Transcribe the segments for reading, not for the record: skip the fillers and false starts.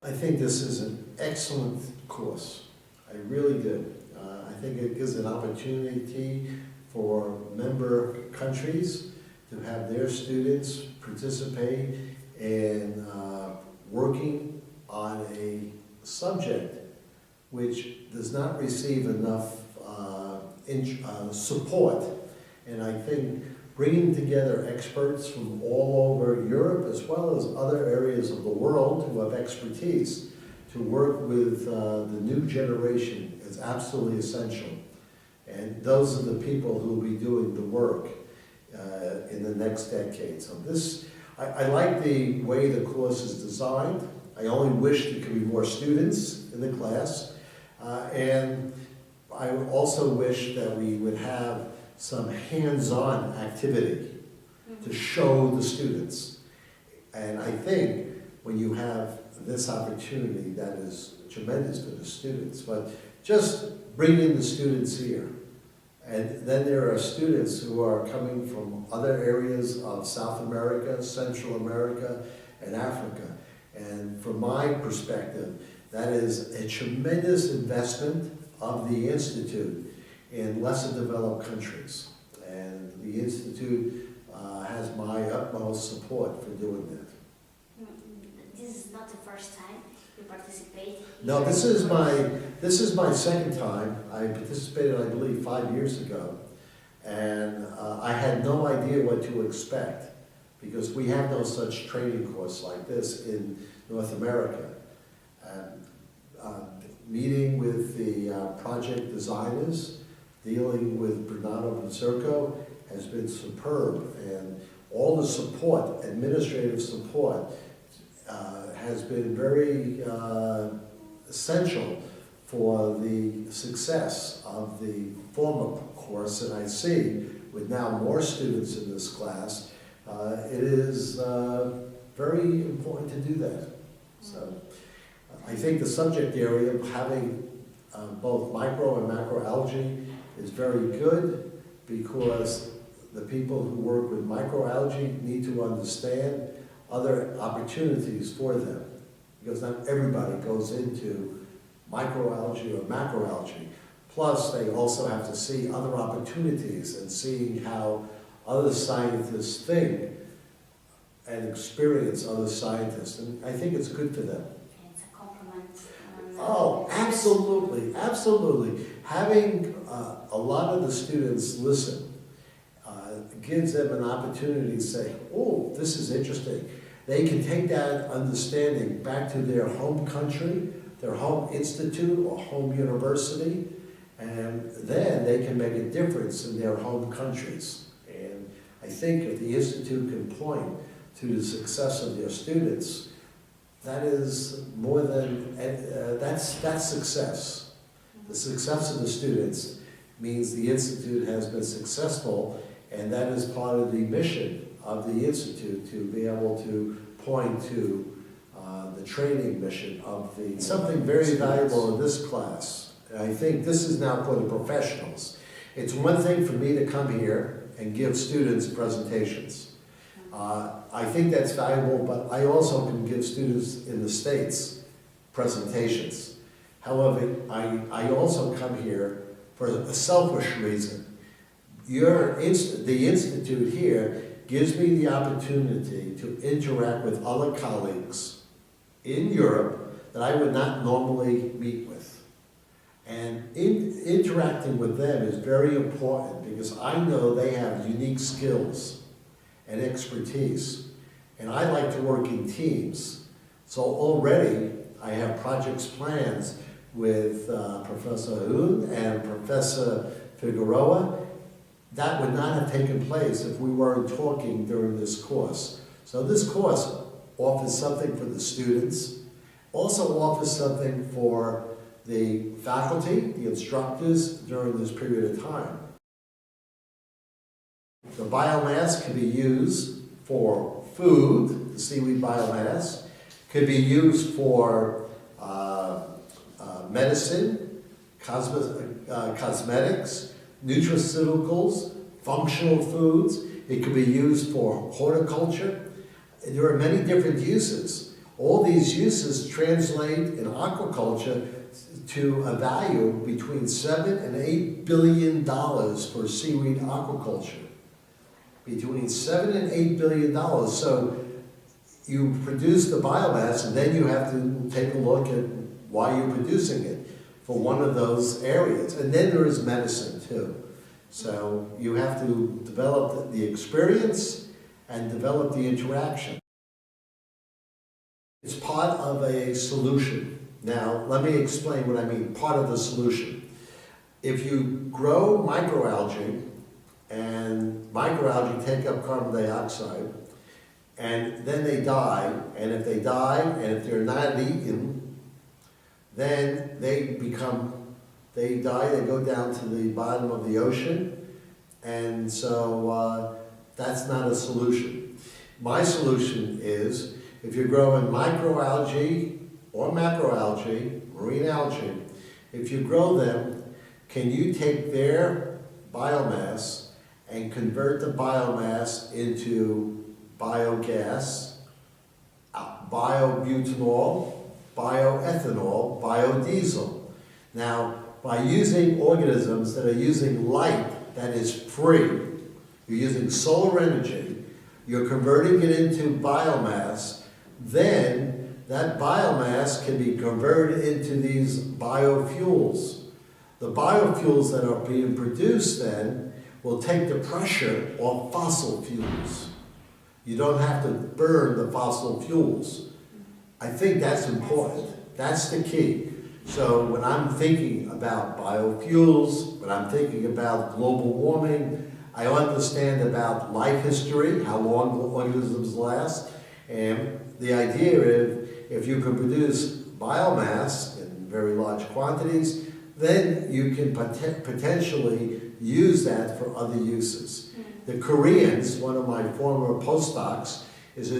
I think this is an excellent course. I really do. I think it gives an opportunity for member countries to have their students participate in working on a subject which does not receive enough support. And I think bringing together experts from all over Europe as well as other areas of the world who have expertise to work with the new generation is absolutely essential. And those are the people who will be doing the work in the next decade. So I like the way the course is designed. I only wish there could be more students in the class. And I also wish that we would have some hands-on activity to show the students. And I think when you have this opportunity, that is tremendous for the students. But just bring in the students here. And then there are students who are coming from other areas of South America, Central America, and Africa. And from my perspective, that is a tremendous investment of the Institute in lesser developed countries. And the Institute has my utmost support for doing that. This is not the first time you participate? No, this is my second time. I participated, I believe, 5 years ago. And I had no idea what to expect because we have no such training course like this in North America. Meeting with the project designers, dealing with Bernardo Pizzurco has been superb, and all the support, administrative support, has been very essential for the success of the former course. And I see, with now more students in this class, it is very important to do that. So I think the subject area of having both micro and macroalgae is very good because the people who work with microalgae need to understand other opportunities for them, because not everybody goes into microalgae or macroalgae. Plus, they also have to see other opportunities and seeing how other scientists think and experience other scientists. And I think it's good for them. It's a compliment. Oh, absolutely, absolutely. Having a lot of the students listen gives them an opportunity to say, oh, this is interesting. They can take that understanding back to their home country, their home institute or home university, and then they can make a difference in their home countries. And I think if the institute can point to the success of their students, that is more than, that's success. The success of the students means the institute has been successful, and that is part of the mission of the institute, to be able to point to the training mission of the something very valuable in this class. And I think this is now for the professionals. It's one thing for me to come here and give students presentations. I think that's valuable, but I also can give students in the States presentations. However, I also come here for a selfish reason. The Institute here gives me the opportunity to interact with other colleagues in Europe that I would not normally meet with. And interacting with them is very important because I know they have unique skills and expertise. And I like to work in teams. So already I have projects plans with Professor Hoon and Professor Figueroa. That would not have taken place if we weren't talking during this course. So this course offers something for the students, also offers something for the faculty, the instructors during this period of time. The biomass can be used for food, the seaweed biomass, could be used for medicine, cosmetics, nutraceuticals, functional foods. It could be used for horticulture. There are many different uses. All these uses translate in aquaculture to a value between $7 and $8 billion for seaweed aquaculture. Between $7 and $8 billion. So you produce the biomass, and then you have to take a look at why you're producing it for one of those areas. And then there is medicine too. So you have to develop the experience and develop the interaction. It's part of a solution. Now, let me explain what I mean, part of the solution. If you grow microalgae, and microalgae take up carbon dioxide, and then they die, and if they die, and if they're not eaten, then they die, they go down to the bottom of the ocean, and so that's not a solution. My solution is, if you're growing microalgae or macroalgae, marine algae, if you grow them, can you take their biomass and convert the biomass into biogas, biobutanol, bioethanol, biodiesel? Now, by using organisms that are using light that is free, you're using solar energy, you're converting it into biomass, then that biomass can be converted into these biofuels. The biofuels that are being produced then will take the pressure off fossil fuels. You don't have to burn the fossil fuels. I think that's important. That's the key. So when I'm thinking about biofuels, when I'm thinking about global warming, I understand about life history, how long the organisms last, and the idea is if you can produce biomass in very large quantities, then you can potentially use that for other uses. The Koreans, one of my former postdocs, is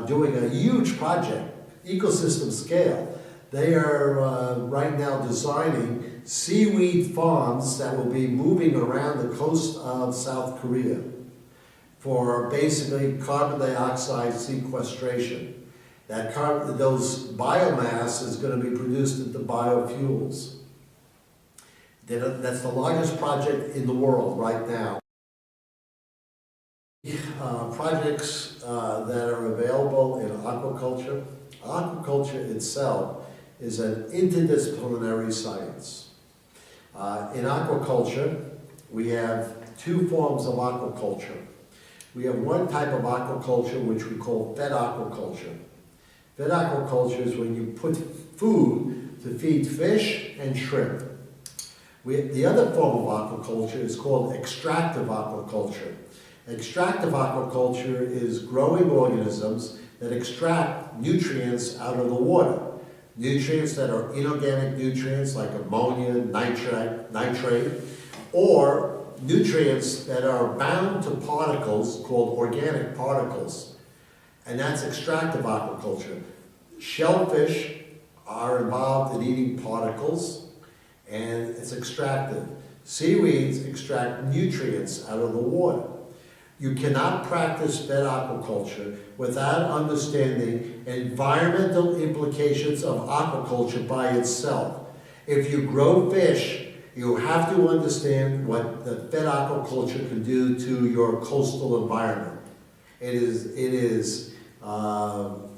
doing a huge project, ecosystem scale. They are right now designing seaweed farms that will be moving around the coast of South Korea for basically carbon dioxide sequestration. Those biomass is going to be produced into biofuels. That's the largest project in the world right now. Projects that are available in aquaculture. Aquaculture itself is an interdisciplinary science. In aquaculture, we have two forms of aquaculture. We have one type of aquaculture which we call fed aquaculture. Fed aquaculture is when you put food to feed fish and shrimp. The other form of aquaculture is called extractive aquaculture. Extractive aquaculture is growing organisms that extract nutrients out of the water. Nutrients that are inorganic nutrients like ammonia, nitrate, or nutrients that are bound to particles called organic particles. And that's extractive aquaculture. Shellfish are involved in eating particles, and it's extractive. Seaweeds extract nutrients out of the water. You cannot practice fed aquaculture without understanding environmental implications of aquaculture by itself. If you grow fish, you have to understand what the fed aquaculture can do to your coastal environment. It is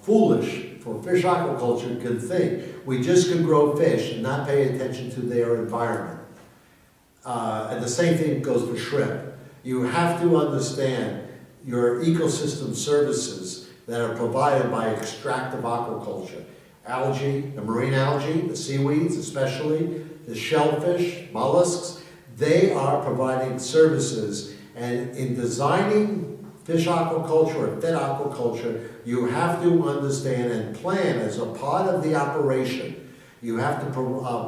foolish for fish aquaculture to think we just can grow fish and not pay attention to their environment. And the same thing goes for shrimp. You have to understand your ecosystem services that are provided by extractive aquaculture. Algae, the marine algae, the seaweeds especially, the shellfish, mollusks, they are providing services. And in designing fish aquaculture or fed aquaculture, you have to understand and plan as a part of the operation. You have to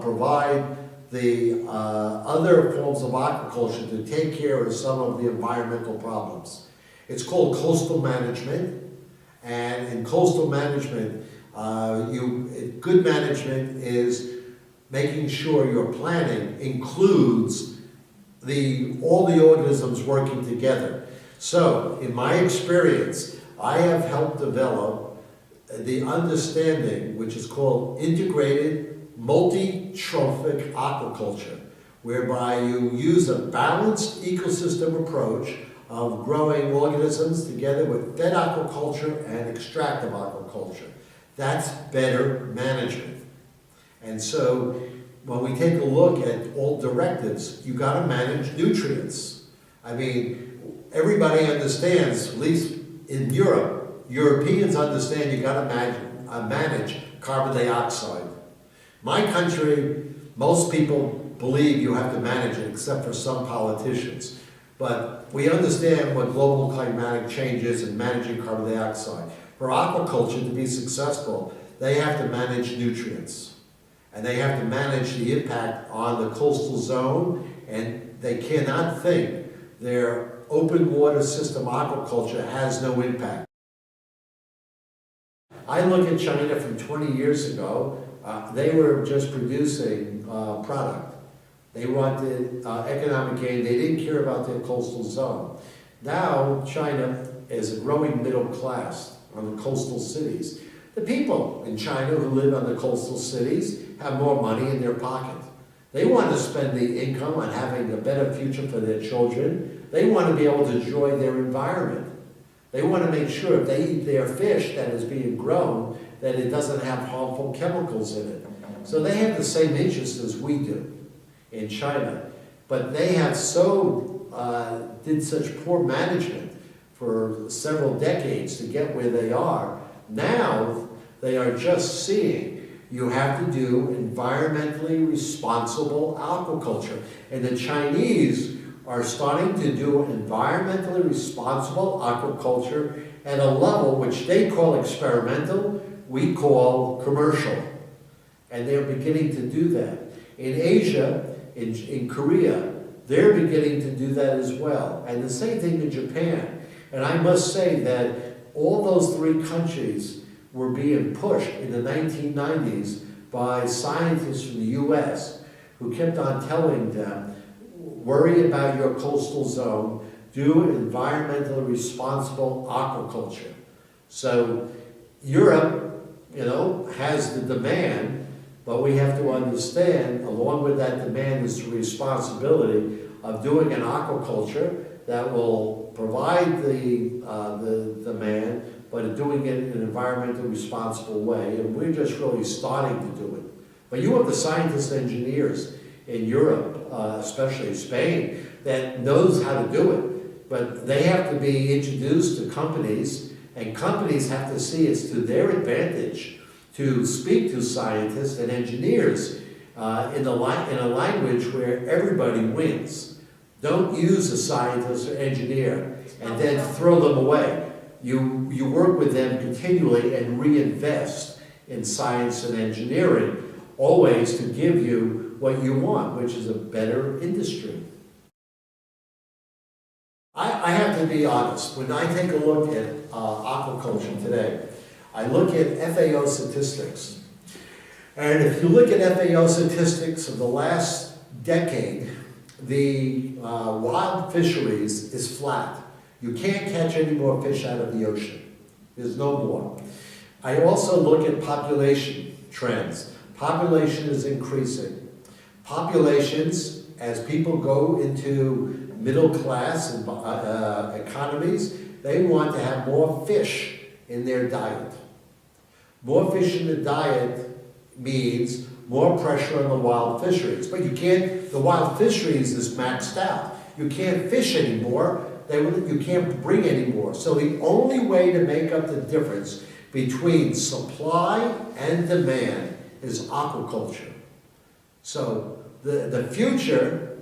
provide the other forms of aquaculture to take care of some of the environmental problems. It's called coastal management, and in coastal management, good management is making sure your planning includes all the organisms working together. So, in my experience, I have helped develop the understanding, which is called integrated multi-trophic aquaculture, whereby you use a balanced ecosystem approach of growing organisms together with fed aquaculture and extractive aquaculture. That's better management. And so when we take a look at all directives, you gotta manage nutrients. I mean, everybody understands, at least in Europe, Europeans understand you gotta manage carbon dioxide. My country, most people believe you have to manage it, except for some politicians. But we understand what global climatic change is and managing carbon dioxide. For aquaculture to be successful, they have to manage nutrients. And they have to manage the impact on the coastal zone, and they cannot think their open water system aquaculture has no impact. I look at China from 20 years ago, they were just producing product. They wanted economic gain. They didn't care about their coastal zone. Now, China is a growing middle class on the coastal cities. The people in China who live on the coastal cities have more money in their pocket. They want to spend the income on having a better future for their children. They want to be able to enjoy their environment. They want to make sure if they eat their fish that is being grown, that it doesn't have harmful chemicals in it. So they have the same interests as we do in China, but they have did such poor management for several decades to get where they are. Now they are just seeing you have to do environmentally responsible aquaculture, and the Chinese are starting to do environmentally responsible aquaculture at a level which they call experimental, we call commercial, and they're beginning to do that. In Asia, in Korea, they're beginning to do that as well. And the same thing in Japan. And I must say that all those three countries were being pushed in the 1990s by scientists from the US who kept on telling them, worry about your coastal zone, do environmentally responsible aquaculture. So Europe, has the demand. But we have to understand, along with that demand is the responsibility of doing an aquaculture that will provide the demand, but doing it in an environmentally responsible way. And we're just really starting to do it. But you have the scientists and engineers in Europe, especially Spain, that knows how to do it. But they have to be introduced to companies, and companies have to see it's to their advantage to speak to scientists and engineers in a language where everybody wins. Don't use a scientist or engineer and then throw them away. You work with them continually and reinvest in science and engineering, always to give you what you want, which is a better industry. I have to be honest, when I take a look at aquaculture today, I look at FAO statistics. And if you look at FAO statistics of the last decade, the wild fisheries is flat. You can't catch any more fish out of the ocean. There's no more. I also look at population trends. Population is increasing. Populations, as people go into middle class and economies, they want to have more fish in their diet. More fish in the diet means more pressure on the wild fisheries. But the wild fisheries is maxed out. You can't fish anymore, you can't bring any more. So the only way to make up the difference between supply and demand is aquaculture. So the future,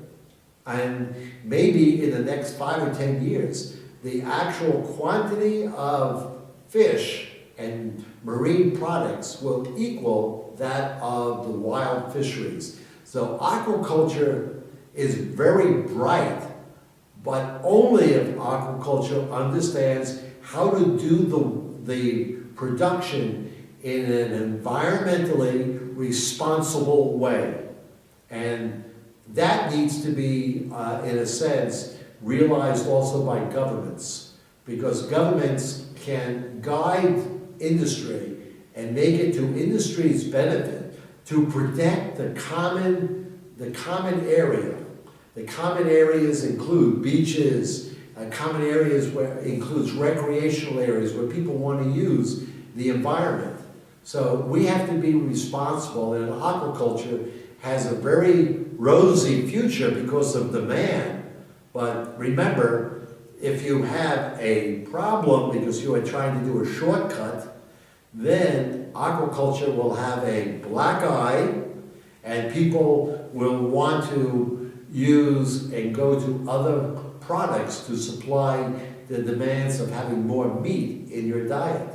and maybe in the next 5 or 10 years, the actual quantity of fish and marine products will equal that of the wild fisheries. So aquaculture is very bright, but only if aquaculture understands how to do the production in an environmentally responsible way. And that needs to be, in a sense, realized also by governments, because governments can guide industry and make it to industry's benefit to protect the common area. The common areas include beaches, common areas where includes recreational areas where people want to use the environment. So we have to be responsible, and aquaculture has a very rosy future because of demand. But remember, if you have a problem because you are trying to do a shortcut, then aquaculture will have a black eye, and people will want to use and go to other products to supply the demands of having more meat in your diet,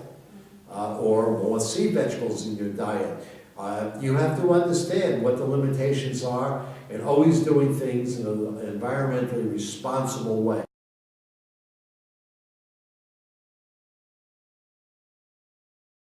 or more sea vegetables in your diet. You have to understand what the limitations are and always doing things in an environmentally responsible way.